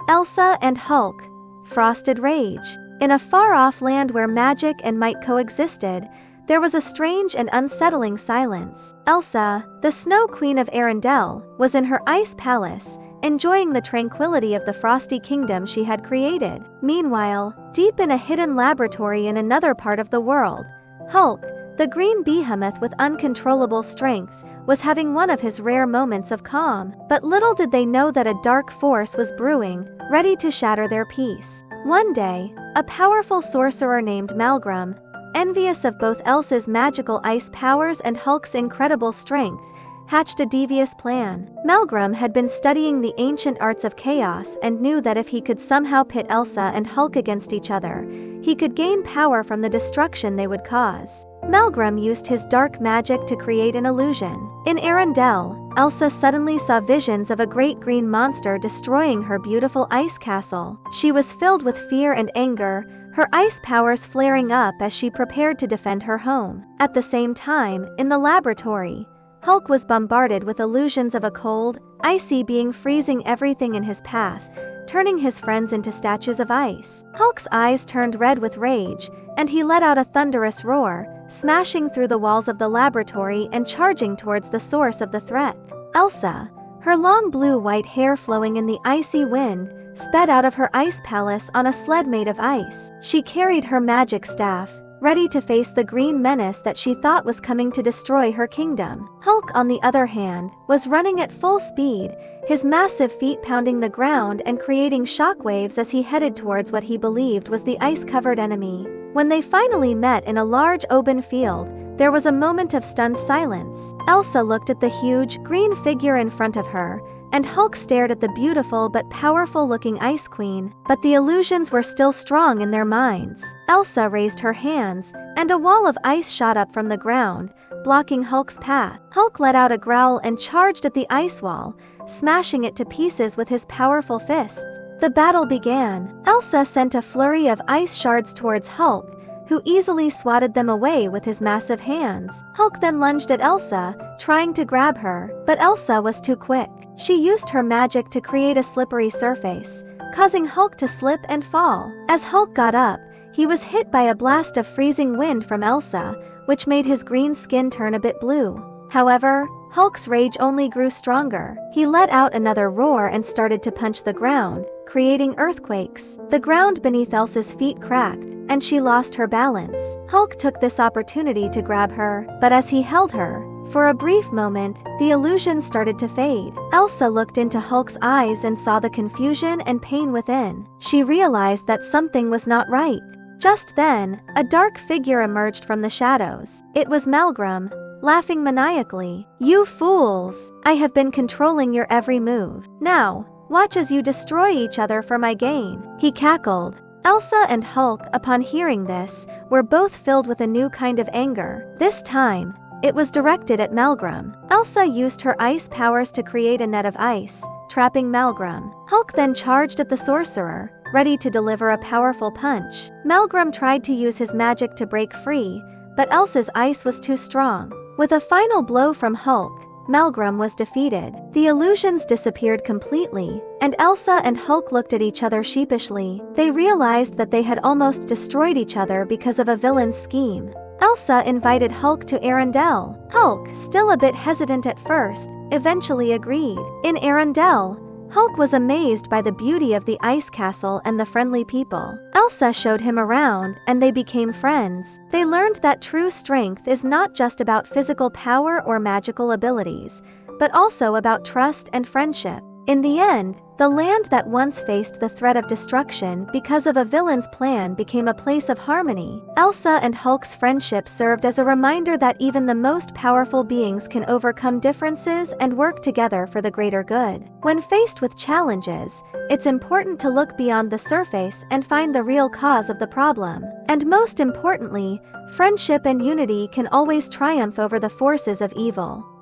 Elsa and Hulk. Frosted Rage. In a far-off land where magic and might coexisted, there was a strange and unsettling silence. Elsa, the Snow Queen of Arendelle, was in her ice palace, enjoying the tranquility of the frosty kingdom she had created. Meanwhile, deep in a hidden laboratory in another part of the world, Hulk, the green behemoth with uncontrollable strength, was having one of his rare moments of calm. But little did they know that a dark force was brewing, ready to shatter their peace. One day, a powerful sorcerer named Malgram, envious of both Elsa's magical ice powers and Hulk's incredible strength, hatched a devious plan. Malgram had been studying the ancient arts of chaos and knew that if he could somehow pit Elsa and Hulk against each other, he could gain power from the destruction they would cause. Malgram used his dark magic to create an illusion. In Arendelle, Elsa suddenly saw visions of a great green monster destroying her beautiful ice castle. She was filled with fear and anger, her ice powers flaring up as she prepared to defend her home. At the same time, in the laboratory, Hulk was bombarded with illusions of a cold, icy being freezing everything in his path, turning his friends into statues of ice. Hulk's eyes turned red with rage, and he let out a thunderous roar, smashing through the walls of the laboratory and charging towards the source of the threat. Elsa, her long blue-white hair flowing in the icy wind, sped out of her ice palace on a sled made of ice. She carried her magic staff, ready to face the green menace that she thought was coming to destroy her kingdom. Hulk, on the other hand, was running at full speed, his massive feet pounding the ground and creating shockwaves as he headed towards what he believed was the ice-covered enemy. When they finally met in a large open field, there was a moment of stunned silence. Elsa looked at the huge, green figure in front of her, and Hulk stared at the beautiful but powerful-looking Ice Queen, but the illusions were still strong in their minds. Elsa raised her hands, and a wall of ice shot up from the ground, blocking Hulk's path. Hulk let out a growl and charged at the ice wall, smashing it to pieces with his powerful fists. The battle began. Elsa sent a flurry of ice shards towards Hulk, who easily swatted them away with his massive hands. Hulk then lunged at Elsa, trying to grab her, but Elsa was too quick. She used her magic to create a slippery surface, causing Hulk to slip and fall. As Hulk got up, he was hit by a blast of freezing wind from Elsa, which made his green skin turn a bit blue. However, Hulk's rage only grew stronger. He let out another roar and started to punch the ground, creating earthquakes. The ground beneath Elsa's feet cracked, and she lost her balance. Hulk took this opportunity to grab her, but as he held her, for a brief moment, the illusion started to fade. Elsa looked into Hulk's eyes and saw the confusion and pain within. She realized that something was not right. Just then, a dark figure emerged from the shadows. It was Malgram, laughing maniacally. "You fools! I have been controlling your every move. Now, watch as you destroy each other for my gain," he cackled. Elsa and Hulk, upon hearing this, were both filled with a new kind of anger. This time, it was directed at Malgram. Elsa used her ice powers to create a net of ice, trapping Malgram. Hulk then charged at the sorcerer, ready to deliver a powerful punch. Malgram tried to use his magic to break free, but Elsa's ice was too strong. With a final blow from Hulk, Malgram was defeated. The illusions disappeared completely, and Elsa and Hulk looked at each other sheepishly. They realized that they had almost destroyed each other because of a villain's scheme. Elsa invited Hulk to Arendelle. Hulk, still a bit hesitant at first, eventually agreed. In Arendelle, Hulk was amazed by the beauty of the ice castle and the friendly people. Elsa showed him around, and they became friends. They learned that true strength is not just about physical power or magical abilities, but also about trust and friendship. In the end, the land that once faced the threat of destruction because of a villain's plan became a place of harmony. Elsa and Hulk's friendship served as a reminder that even the most powerful beings can overcome differences and work together for the greater good. When faced with challenges, it's important to look beyond the surface and find the real cause of the problem. And most importantly, friendship and unity can always triumph over the forces of evil.